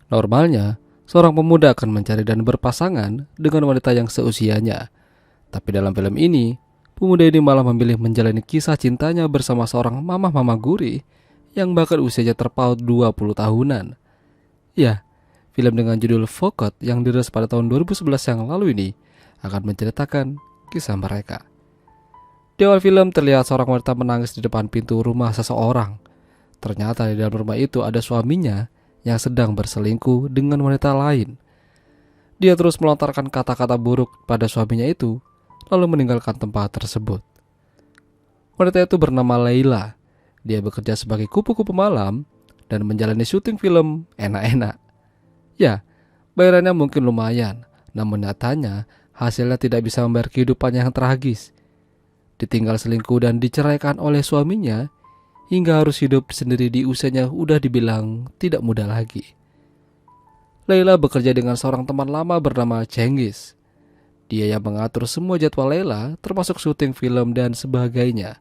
Normalnya, seorang pemuda akan mencari dan berpasangan dengan wanita yang seusianya. Tapi dalam film ini, pemuda ini malah memilih menjalani kisah cintanya bersama seorang mama-mama gurih yang bahkan usianya terpaut 20 tahunan. Ya, film dengan judul Focus yang dirilis pada tahun 2011 yang lalu ini akan menceritakan kisah mereka. Di awal film terlihat seorang wanita menangis di depan pintu rumah seseorang. Ternyata di dalam rumah itu ada suaminya yang sedang berselingkuh dengan wanita lain. Dia terus melontarkan kata-kata buruk pada suaminya itu, lalu meninggalkan tempat tersebut. Wanita itu bernama Leila. Dia bekerja sebagai kupu-kupu malam dan menjalani syuting film enak-enak. Ya, bayarannya mungkin lumayan, namun nyatanya hasilnya tidak bisa membayar kehidupannya yang tragis. Ditinggal selingkuh dan diceraikan oleh suaminya, hingga harus hidup sendiri di usianya udah dibilang tidak muda lagi. Leila bekerja dengan seorang teman lama bernama Cengiz. Dia yang mengatur semua jadwal Leila, termasuk syuting film dan sebagainya.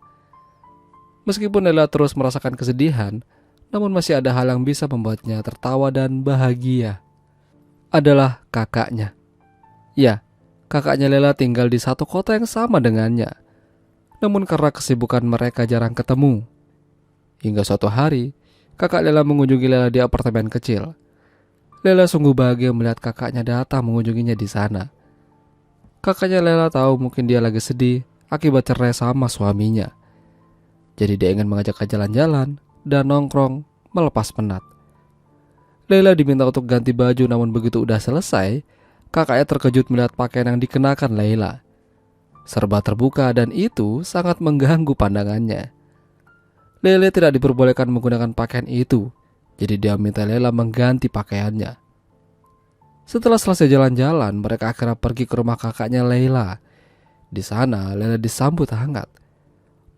Meskipun Leila terus merasakan kesedihan, namun masih ada hal yang bisa membuatnya tertawa dan bahagia. Adalah kakaknya. Ya, kakaknya Leila tinggal di satu kota yang sama dengannya. Namun karena kesibukan mereka jarang ketemu. Hingga suatu hari, kakak Lela mengunjungi Lela di apartemen kecil. Lela sungguh bahagia melihat kakaknya datang mengunjunginya di sana. Kakaknya Lela tahu mungkin dia lagi sedih akibat cerai sama suaminya. Jadi dia ingin mengajaknya jalan-jalan dan nongkrong melepas penat. Lela diminta untuk ganti baju, namun begitu udah selesai, kakaknya terkejut melihat pakaian yang dikenakan Lela. Serba terbuka dan itu sangat mengganggu pandangannya. Lela tidak diperbolehkan menggunakan pakaian itu, jadi dia minta Lela mengganti pakaiannya. Setelah selesai jalan-jalan, mereka akhirnya pergi ke rumah kakaknya Lela. Di sana, Lela disambut hangat.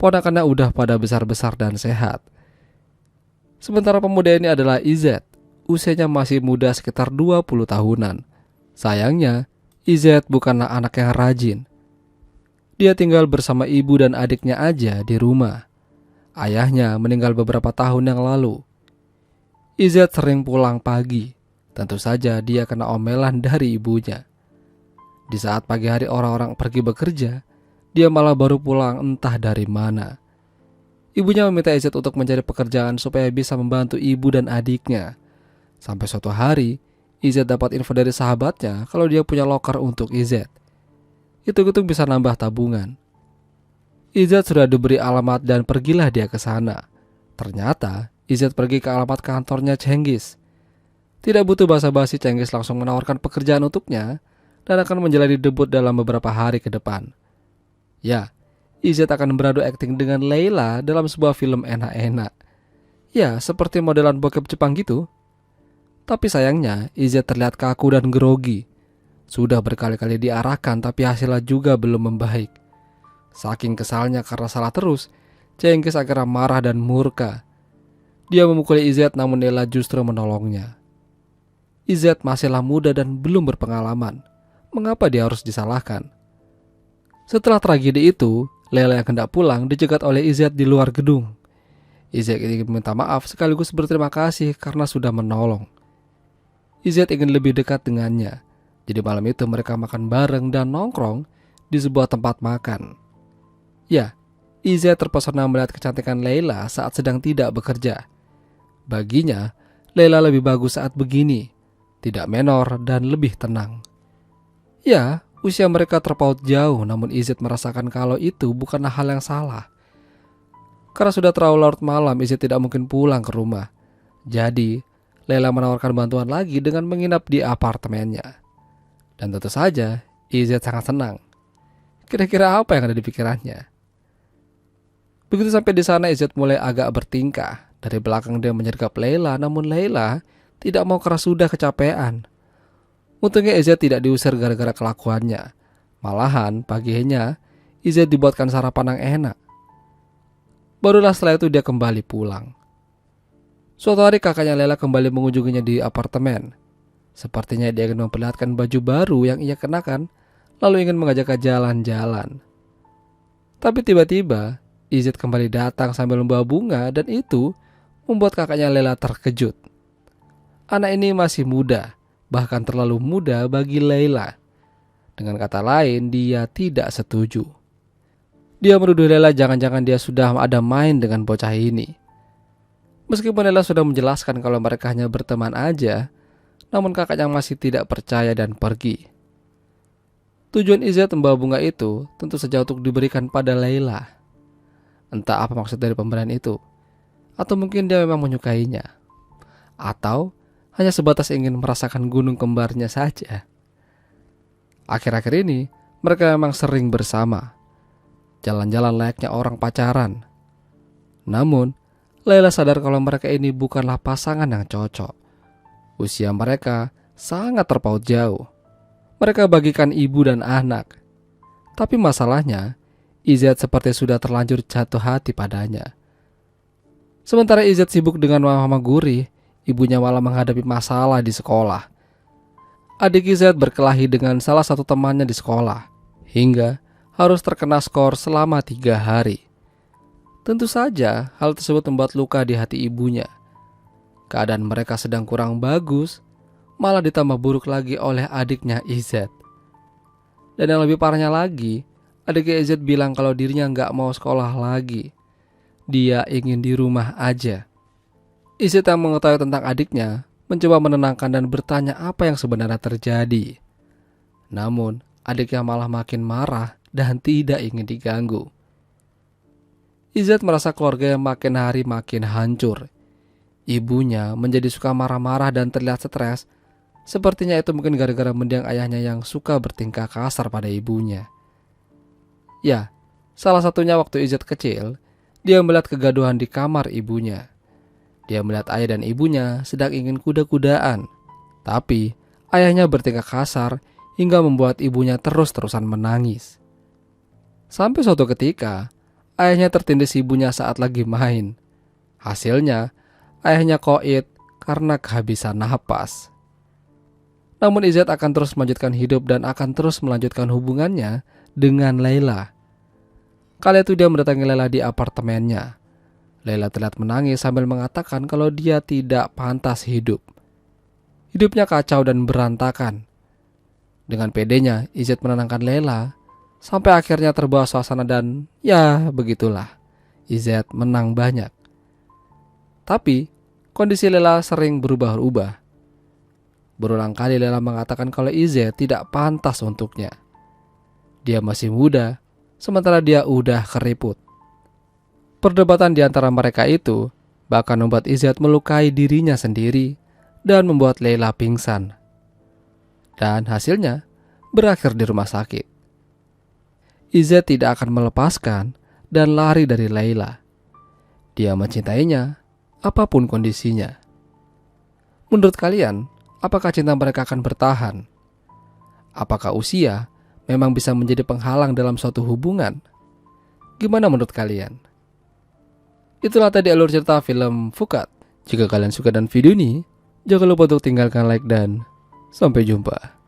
Ponakannya udah pada besar-besar dan sehat. Sementara pemuda ini adalah Izet. Usianya masih muda sekitar 20 tahunan. Sayangnya, Izet bukanlah anak yang rajin. Dia tinggal bersama ibu dan adiknya aja di rumah. Ayahnya meninggal beberapa tahun yang lalu. Izet sering pulang pagi. Tentu saja dia kena omelan dari ibunya. Di saat pagi hari orang-orang pergi bekerja, dia malah baru pulang entah dari mana. Ibunya meminta Izet untuk mencari pekerjaan supaya bisa membantu ibu dan adiknya. Sampai suatu hari, Izet dapat info dari sahabatnya kalau dia punya loker untuk Izet. Hitung-hitung bisa nambah tabungan. Izet sudah diberi alamat dan pergilah dia ke sana. Ternyata Izet pergi ke alamat kantornya Cengiz. Tidak butuh basa-basi, Cengiz langsung menawarkan pekerjaan untuknya dan akan menjalani debut dalam beberapa hari ke depan. Ya, Izet akan beradu akting dengan Leila dalam sebuah film enak-enak. Ya, seperti modelan bokep Jepang gitu. Tapi sayangnya Izet terlihat kaku dan grogi. Sudah berkali-kali diarahkan tapi hasilnya juga belum membaik. Saking kesalnya karena salah terus, Cengiz akhirnya marah dan murka. Dia memukuli Izet, namun Lela justru menolongnya. Izet masihlah muda dan belum berpengalaman. Mengapa dia harus disalahkan? Setelah tragedi itu, Lela yang hendak pulang dicegat oleh Izet di luar gedung. Izet ingin meminta maaf sekaligus berterima kasih karena sudah menolong. Izet ingin lebih dekat dengannya. Jadi malam itu mereka makan bareng dan nongkrong di sebuah tempat makan. Ya, Izet terpesona melihat kecantikan Leila saat sedang tidak bekerja. Baginya, Leila lebih bagus saat begini, tidak menor dan lebih tenang. Ya, usia mereka terpaut jauh, namun Izet merasakan kalau itu bukanlah hal yang salah. Karena sudah terlalu larut malam, Izet tidak mungkin pulang ke rumah. Jadi, Leila menawarkan bantuan lagi dengan menginap di apartemennya. Dan tentu saja, Izet sangat senang. Kira-kira apa yang ada di pikirannya? Begitu sampai di sana, Izet mulai agak bertingkah. Dari belakang dia menyergap Leila, namun Leila tidak mau karena sudah kecapean. Untungnya Izet tidak diusir gara-gara kelakuannya. Malahan paginya, Izet dibuatkan sarapan yang enak. Barulah setelah itu dia kembali pulang. Suatu hari kakaknya Leila kembali mengunjunginya di apartemen. Sepertinya dia ingin memperlihatkan baju baru yang ia kenakan, lalu ingin mengajaknya jalan-jalan. Tapi tiba-tiba, Izet kembali datang sambil membawa bunga dan itu membuat kakaknya Leila terkejut. Anak ini masih muda, bahkan terlalu muda bagi Laila. Dengan kata lain, dia tidak setuju. Dia menuduh Laila jangan-jangan dia sudah ada main dengan bocah ini. Meskipun Laila sudah menjelaskan kalau mereka hanya berteman aja, namun kakaknya masih tidak percaya dan pergi. Tujuan Izet membawa bunga itu tentu saja untuk diberikan pada Laila. Entah apa maksud dari pemberian itu, atau mungkin dia memang menyukainya, atau hanya sebatas ingin merasakan gunung kembarnya saja. Akhir-akhir ini mereka memang sering bersama, jalan-jalan layaknya orang pacaran. Namun Laila sadar kalau mereka ini bukanlah pasangan yang cocok. Usia mereka sangat terpaut jauh. Mereka bagikan ibu dan anak. Tapi masalahnya, Izet seperti sudah terlanjur jatuh hati padanya. Sementara Izet sibuk dengan mama Guri, ibunya malah menghadapi masalah di sekolah. Adik Izet berkelahi dengan salah satu temannya di sekolah, hingga harus terkena skor selama 3 hari. Tentu saja hal tersebut membuat luka di hati ibunya. Keadaan mereka sedang kurang bagus, malah ditambah buruk lagi oleh adiknya Izet. Dan yang lebih parahnya lagi, adiknya Izet bilang kalau dirinya nggak mau sekolah lagi. Dia ingin di rumah aja. Izet yang mengetahui tentang adiknya mencoba menenangkan dan bertanya apa yang sebenarnya terjadi. Namun adiknya malah makin marah dan tidak ingin diganggu. Izet merasa keluarga yang makin hari makin hancur. Ibunya menjadi suka marah-marah dan terlihat stres. Sepertinya itu mungkin gara-gara mendiang ayahnya yang suka bertingkah kasar pada ibunya. Ya, salah satunya waktu Izet kecil, dia melihat kegaduhan di kamar ibunya. Dia melihat ayah dan ibunya sedang ingin kuda-kudaan. Tapi ayahnya bertingkah kasar hingga membuat ibunya terus-terusan menangis. Sampai suatu ketika, ayahnya tertindih ibunya saat lagi main. Hasilnya, ayahnya koit karena kehabisan napas. Namun Izet akan terus melanjutkan hidup dan akan terus melanjutkan hubungannya dengan Laila. Kali itu dia mendatangi Laila di apartemennya. Laila terlihat menangis sambil mengatakan kalau dia tidak pantas hidup. Hidupnya kacau dan berantakan. Dengan pedenya, Izet menenangkan Laila sampai akhirnya terbawa suasana dan ya begitulah. Izet menang banyak. Tapi kondisi Laila sering berubah-ubah. Berulang kali Laila mengatakan kalau Izet tidak pantas untuknya. Dia masih muda, sementara dia udah keriput. Perdebatan di antara mereka itu bahkan membuat Izet melukai dirinya sendiri dan membuat Laila pingsan. Dan hasilnya berakhir di rumah sakit. Izet tidak akan melepaskan dan lari dari Laila. Dia mencintainya apapun kondisinya. Menurut kalian, apakah cinta mereka akan bertahan? Apakah usia memang bisa menjadi penghalang dalam suatu hubungan? Gimana menurut kalian? Itulah tadi alur cerita film Fukat. Jika kalian suka dengan video ini, jangan lupa untuk tinggalkan like dan sampai jumpa.